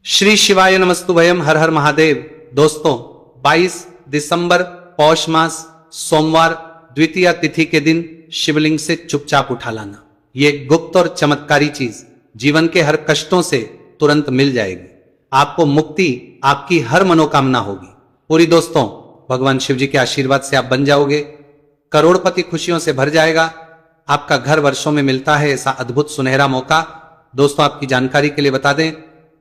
श्री शिवाय नमस्तुभयम। हर हर महादेव। दोस्तों 22 दिसंबर पौष मास सोमवार द्वितीया तिथि के दिन शिवलिंग से चुपचाप उठा लाना, ये गुप्त और चमत्कारी चीज जीवन के हर कष्टों से तुरंत मिल जाएगी। आपको मुक्ति, आपकी हर मनोकामना होगी पूरी। दोस्तों भगवान शिव जी के आशीर्वाद से आप बन जाओगे, करोड़पति खुशियों से भर जाएगा। आपका घर वर्षों में मिलता है ऐसा अद्भुत सुनहरा मौका। दोस्तों आपकी जानकारी के लिए बता दें,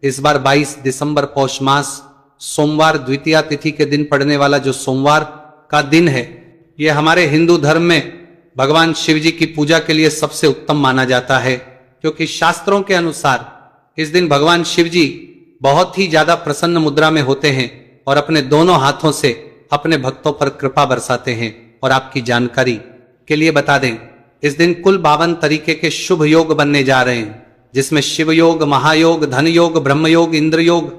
इस बार 22 दिसंबर पौष मास सोमवार द्वितीया तिथि के दिन पड़ने वाला जो सोमवार का दिन है, यह हमारे हिंदू धर्म में भगवान शिव जी की पूजा के लिए सबसे उत्तम माना जाता है, क्योंकि शास्त्रों के अनुसार इस दिन भगवान शिव जी बहुत ही ज्यादा प्रसन्न मुद्रा में होते हैं और अपने दोनों हाथों से अपने भक्तों पर कृपा बरसाते हैं। और आपकी जानकारी के लिए बता दें, इस दिन कुल 52 तरीके के शुभ योग बनने जा रहे हैं, जिसमें शिव योग, महायोग, धन योग, ब्रह्म योग, इंद्र योग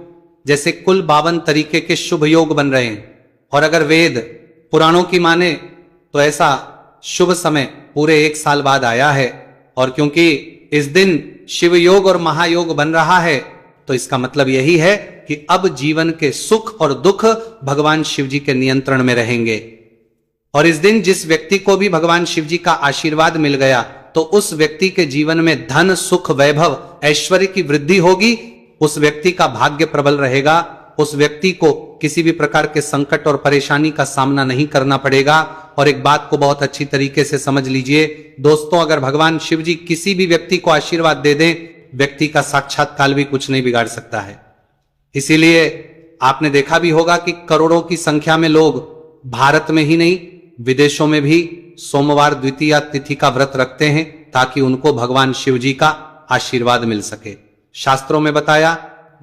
जैसे कुल 52 तरीके के शुभ योग बन रहे हैं। और अगर वेद पुराणों की माने तो ऐसा शुभ समय पूरे 1 साल बाद आया है। और क्योंकि इस दिन शिव योग और महायोग बन रहा है, तो इसका मतलब यही है कि अब जीवन के सुख और दुख भगवान शिव जी के नियंत्रण में रहेंगे। और इस दिन जिस व्यक्ति को भी भगवान शिव जी का आशीर्वाद मिल गया, तो उस व्यक्ति के जीवन में धन, सुख, वैभव, ऐश्वर्य की वृद्धि होगी। उस व्यक्ति का भाग्य प्रबल रहेगा। उस व्यक्ति को किसी भी प्रकार के संकट और परेशानी का सामना नहीं करना पड़ेगा। और एक बात को बहुत अच्छी तरीके से समझ लीजिए दोस्तों, अगर भगवान शिव जी किसी भी व्यक्ति को आशीर्वाद दे दें, व्यक्ति का साक्षात काल भी कुछ नहीं बिगाड़ सकता है। इसीलिए आपने देखा भी होगा कि करोड़ों की संख्या में लोग भारत में ही नहीं, विदेशों में भी सोमवार द्वितीया तिथि का व्रत रखते हैं, ताकि उनको भगवान शिव जी का आशीर्वाद मिल सके। शास्त्रों में बताया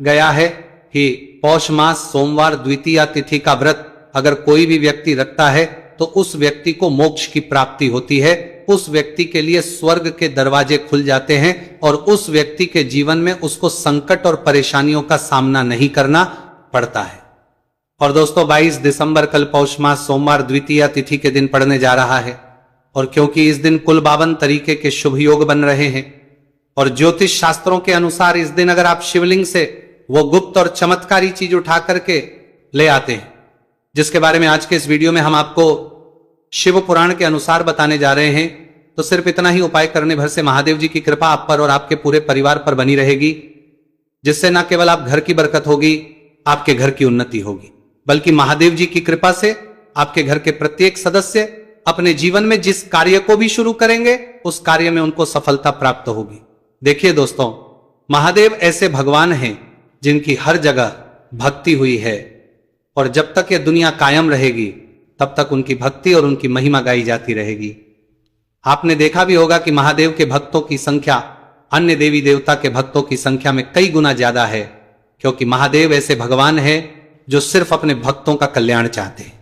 गया है कि पौष मास सोमवार द्वितीया तिथि का व्रत अगर कोई भी व्यक्ति रखता है, तो उस व्यक्ति को मोक्ष की प्राप्ति होती है। उस व्यक्ति के लिए स्वर्ग के दरवाजे खुल जाते हैं और उस व्यक्ति के जीवन में उसको संकट और परेशानियों का सामना नहीं करना पड़ता है। और दोस्तों 22 दिसंबर कल पौष मास सोमवार द्वितीया तिथि के दिन पड़ने जा रहा है। और क्योंकि इस दिन कुल 52 तरीके के शुभ योग बन रहे हैं, और ज्योतिष शास्त्रों के अनुसार इस दिन अगर आप शिवलिंग से वो गुप्त और चमत्कारी चीज उठा करके ले आते हैं, जिसके बारे में आज के इस वीडियो में हम आपको शिव पुराण के अनुसार बताने जा रहे हैं, तो सिर्फ इतना ही उपाय करने भर से महादेव जी की कृपा आप पर और आपके पूरे परिवार पर बनी रहेगी, जिससे न केवल आप घर की बरकत होगी, आपके घर की उन्नति होगी, बल्कि महादेव जी की कृपा से आपके घर के प्रत्येक सदस्य अपने जीवन में जिस कार्य को भी शुरू करेंगे, उस कार्य में उनको सफलता प्राप्त होगी। देखिए दोस्तों, महादेव ऐसे भगवान हैं जिनकी हर जगह भक्ति हुई है, और जब तक यह दुनिया कायम रहेगी तब तक उनकी भक्ति और उनकी महिमा गाई जाती रहेगी। आपने देखा भी होगा कि महादेव के भक्तों की संख्या अन्य देवी देवता के भक्तों की संख्या में कई गुना ज्यादा है, क्योंकि महादेव ऐसे भगवान हैं जो सिर्फ अपने भक्तों का कल्याण चाहते हैं।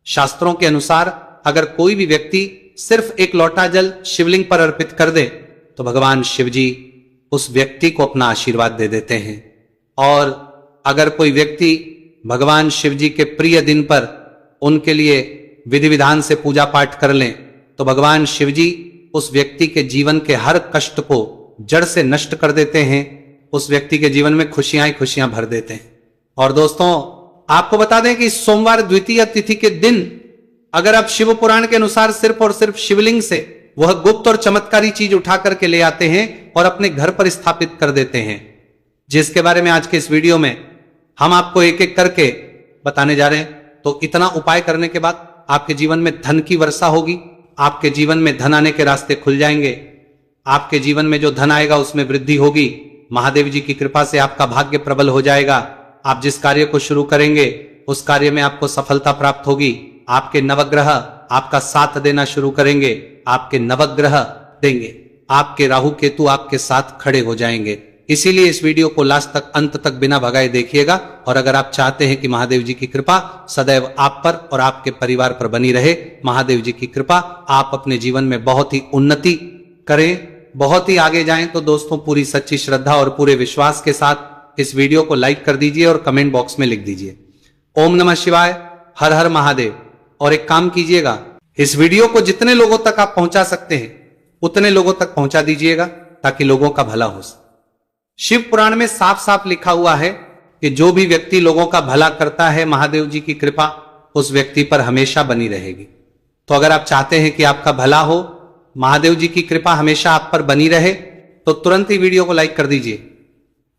शास्त्रों के अनुसार अगर कोई भी व्यक्ति सिर्फ एक लोटा जल शिवलिंग पर अर्पित कर दे, तो भगवान शिव जी उस व्यक्ति को अपना आशीर्वाद दे देते हैं। और अगर कोई व्यक्ति भगवान शिव जी के प्रिय दिन पर उनके लिए विधि विधान से पूजा पाठ कर लें, तो भगवान शिव जी उस व्यक्ति के जीवन के हर कष्ट को जड़ से नष्ट कर देते हैं। उस व्यक्ति के जीवन में खुशियां ही खुशियां भर देते हैं। और दोस्तों आपको बता दें कि सोमवार द्वितीया तिथि के दिन अगर आप शिव पुराण के अनुसार सिर्फ और सिर्फ शिवलिंग से वह गुप्त और चमत्कारी चीज उठा करके ले आते हैं और अपने घर पर स्थापित कर देते हैं, जिसके बारे में आज के इस वीडियो में हम आपको एक एक करके बताने जा रहे हैं, तो इतना उपाय करने के बाद आपके जीवन में धन की वर्षा होगी। आपके जीवन में धन आने के रास्ते खुल जाएंगे। आपके जीवन में जो धन आएगा उसमें वृद्धि होगी। महादेव जी की कृपा से आपका भाग्य प्रबल हो जाएगा। आप जिस कार्य को शुरू करेंगे उस कार्य में आपको सफलता प्राप्त होगी। आपके नवग्रह आपका साथ देना शुरू करेंगे। आपके नवग्रह देंगे, आपके राहु केतु आपके साथ खड़े हो जाएंगे। इसीलिए इस वीडियो को लास्ट तक, अंत तक बिना भगाए देखिएगा। और अगर आप चाहते हैं कि महादेव जी की कृपा सदैव आप पर और आपके परिवार पर बनी रहे, महादेव जी की कृपा आप अपने जीवन में बहुत ही उन्नति करें, बहुत ही आगे जाएं, तो दोस्तों पूरी सच्ची श्रद्धा और पूरे विश्वास के साथ इस वीडियो को लाइक कर दीजिए और कमेंट बॉक्स में लिख दीजिए ओम नमः शिवाय, हर हर महादेव। और एक काम कीजिएगा, इस वीडियो को जितने लोगों तक आप पहुंचा सकते हैं उतने लोगों तक पहुंचा दीजिएगा, ताकि लोगों का भला हो। शिव पुराण में साफ साफ लिखा हुआ है कि जो भी व्यक्ति लोगों का भला करता है, महादेव जी की कृपा उस व्यक्ति पर हमेशा बनी रहेगी। तो अगर आप चाहते हैं कि आपका भला हो, महादेव जी की कृपा हमेशा आप पर बनी रहे, तो तुरंत ही वीडियो को लाइक कर दीजिए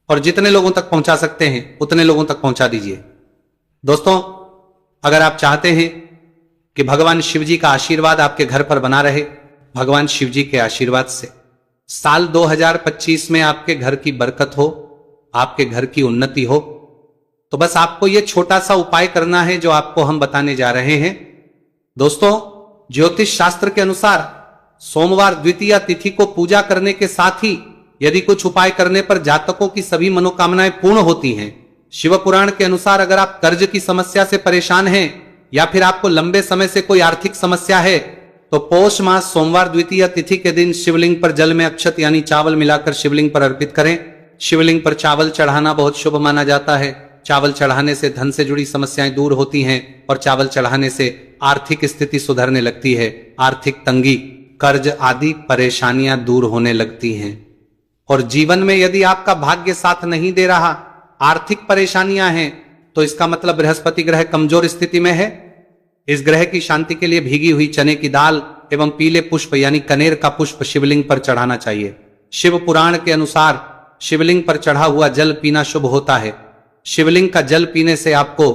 और जितने लोगों तक पहुंचा सकते हैं उतने लोगों तक पहुंचा दीजिए। दोस्तों, अगर आप चाहते हैं कि भगवान शिव जी का आशीर्वाद आपके घर पर बना रहे, भगवान शिव जी के आशीर्वाद से साल 2025 में आपके घर की बरकत हो, आपके घर की उन्नति हो, तो बस आपको यह छोटा सा उपाय करना है जो आपको हम बताने जा रहे हैं। दोस्तों, ज्योतिष शास्त्र के अनुसार सोमवार द्वितीया तिथि को पूजा करने के साथ ही यदि कुछ उपाय करने पर जातकों की सभी मनोकामनाएं पूर्ण होती हैं। शिव पुराण के अनुसार अगर आप कर्ज की समस्या से परेशान हैं या फिर आपको लंबे समय से कोई आर्थिक समस्या है, तो पौष मास सोमवार द्वितीया तिथि के दिन शिवलिंग पर जल में अक्षत यानी चावल मिलाकर शिवलिंग पर अर्पित करें। शिवलिंग पर चावल चढ़ाना बहुत शुभ माना जाता है। चावल चढ़ाने से धन से जुड़ी समस्याएं दूर होती हैं और चावल चढ़ाने से आर्थिक स्थिति सुधरने लगती है। आर्थिक तंगी, कर्ज आदि परेशानियां दूर होने लगती हैं। और जीवन में यदि आपका भाग्य साथ नहीं दे रहा, आर्थिक परेशानियां हैं, तो इसका मतलब बृहस्पति ग्रह कमजोर स्थिति में है। इस ग्रह की शांति के लिए भीगी हुई चने की दाल एवं पीले पुष्प यानी कनेर का पुष्प शिवलिंग पर चढ़ाना चाहिए। शिव पुराण के अनुसार शिवलिंग पर चढ़ा हुआ जल पीना शुभ होता है। शिवलिंग का जल पीने से आपको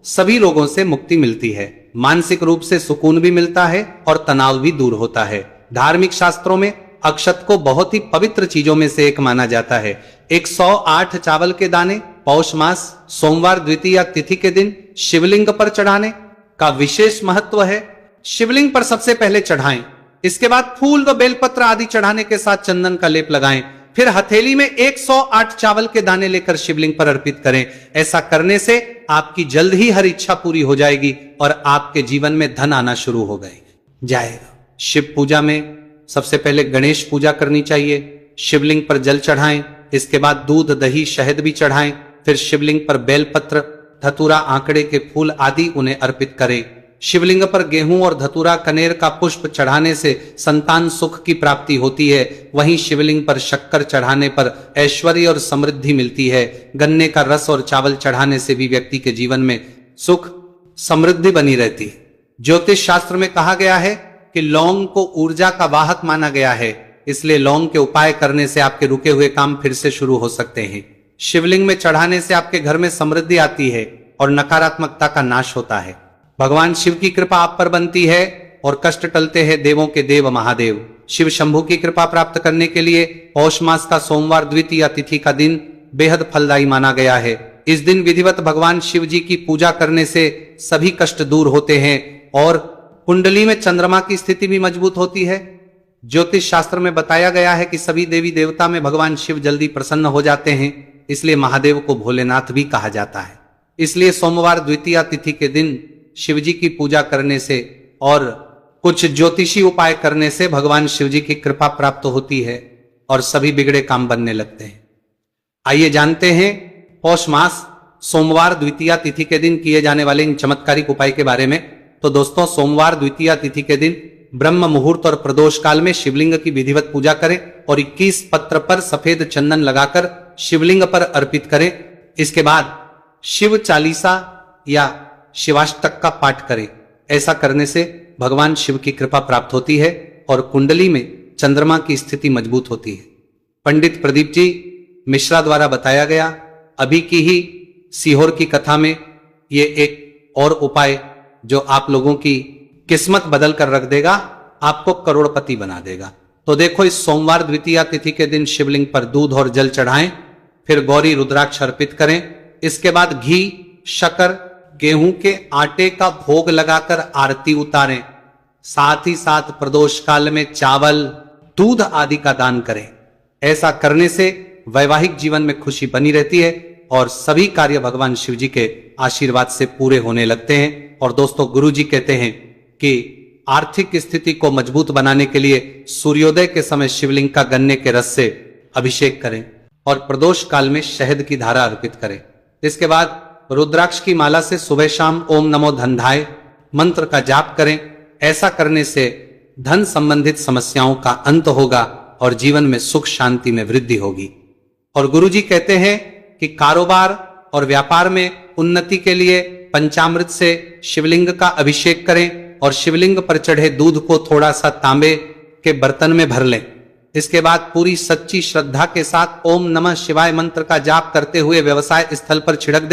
सभी रोगों से मुक्ति मिलती है, मानसिक रूप से सुकून भी मिलता है और तनाव भी दूर होता है। धार्मिक शास्त्रों में अक्षत को बहुत ही पवित्र चीजों में से एक माना जाता है। 108 चावल के दाने पौष मास सोमवार द्वितीया तिथि के दिन शिवलिंग पर चढ़ाने का विशेष महत्व है। शिवलिंग पर सबसे पहले चढ़ाएं, इसके बाद फूल व बेलपत्र आदि चढ़ाने के साथ चंदन का लेप लगाएं, फिर हथेली में 108 चावल के दाने लेकर शिवलिंग पर अर्पित करें। ऐसा करने से आपकी जल्द ही हर इच्छा पूरी हो जाएगी और आपके जीवन में धन आना शुरू हो जाएगा। शिव पूजा में सबसे पहले गणेश पूजा करनी चाहिए। शिवलिंग पर जल चढ़ाएं, इसके बाद दूध दही शहद भी चढ़ाएं, फिर शिवलिंग पर बेलपत्र धतूरा आंकड़े के फूल आदि उन्हें अर्पित करें। शिवलिंग पर गेहूं और धतूरा कनेर का पुष्प चढ़ाने से संतान सुख की प्राप्ति होती है। वहीं शिवलिंग पर शक्कर चढ़ाने पर ऐश्वर्य और समृद्धि मिलती है। गन्ने का रस और चावल चढ़ाने से भी व्यक्ति के जीवन में सुख समृद्धि बनी रहती है। ज्योतिष शास्त्र में कहा गया है कि लौंग को ऊर्जा का वाहक माना गया है, इसलिए लौंग के उपाय करने से आपके रुके हुए काम फिर से शुरू हो सकते हैं। शिवलिंग में चढ़ाने से आपके घर में समृद्धि आती है और नकारात्मकता का नाश होता है। भगवान शिव की कृपा आप पर बनती है और कष्ट टलते हैं देवों के देव महादेव। शिव शंभु की कृपा प्राप्त करने के लिए पौष मास का सोमवार द्वितीया तिथि का दिन बेहद फलदायी माना गया है। इस दिन विधिवत भगवान शिव जी की पूजा करने से सभी कष्ट दूर होते हैं और कुंडली में चंद्रमा की स्थिति भी मजबूत होती है। ज्योतिष शास्त्र में बताया गया है कि सभी देवी देवता में भगवान शिव जल्दी प्रसन्न हो जाते हैं, इसलिए महादेव को भोलेनाथ भी कहा जाता है। इसलिए सोमवार द्वितीया तिथि के दिन शिव जी की पूजा करने से और कुछ ज्योतिषी उपाय करने से भगवान शिव जी की कृपा प्राप्त होती है और सभी बिगड़े काम बनने लगते हैं। आइए जानते हैं पौष मास सोमवार द्वितीया तिथि के दिन किए जाने वाले इन चमत्कारिक उपाय के बारे में। तो दोस्तों, सोमवार द्वितीया तिथि के दिन ब्रह्म मुहूर्त और प्रदोष काल में शिवलिंग की विधिवत पूजा करें और 21 पत्र पर सफेद चंदन लगाकर शिवलिंग पर अर्पित करें। इसके बाद शिव चालीसा या शिवाष्टक का पाठ करें। ऐसा करने से भगवान शिव की कृपा प्राप्त होती है और कुंडली में चंद्रमा की स्थिति मजबूत होती है। पंडित प्रदीप जी मिश्रा द्वारा बताया गया अभी की ही सीहोर की कथा में ये एक और उपाय जो आप लोगों की किस्मत बदल कर रख देगा, आपको करोड़पति बना देगा। तो देखो, इस सोमवार द्वितीया तिथि के दिन शिवलिंग पर दूध और जल चढ़ाएं, फिर गौरी रुद्राक्ष अर्पित करें। इसके बाद घी, शक्कर, गेहूं के आटे का भोग लगाकर आरती उतारें। साथ ही साथ प्रदोष काल में चावल, दूध आदि का दान करें। ऐसा करने से वैवाहिक जीवन में खुशी बनी रहती है और सभी कार्य भगवान शिव जी के आशीर्वाद से पूरे होने लगते हैं। और दोस्तों, गुरु जी कहते हैं कि आर्थिक स्थिति को मजबूत बनाने के लिए सूर्योदय के समय शिवलिंग का गन्ने के रस से अभिषेक करें और प्रदोष काल में शहद की धारा अर्पित करें। इसके बाद रुद्राक्ष की माला से सुबह शाम ओम नमो धनधाय मंत्र का जाप करें। ऐसा करने से धन संबंधित समस्याओं का अंत होगा और जीवन में सुख शांति में वृद्धि होगी। और गुरु जी कहते हैं कि कारोबार और व्यापार में उन्नति के लिए पंचामृत से शिवलिंग का अभिषेक करें और शिवलिंग पर चढ़े दूध को थोड़ा सा तांबे के बर्तन में भर लें। इसके बाद पूरी सच्ची श्रद्धा के साथ ओम नमः शिवाय मंत्र का जाप करते हुए व्यवसाय स्थल पर छिड़क दें।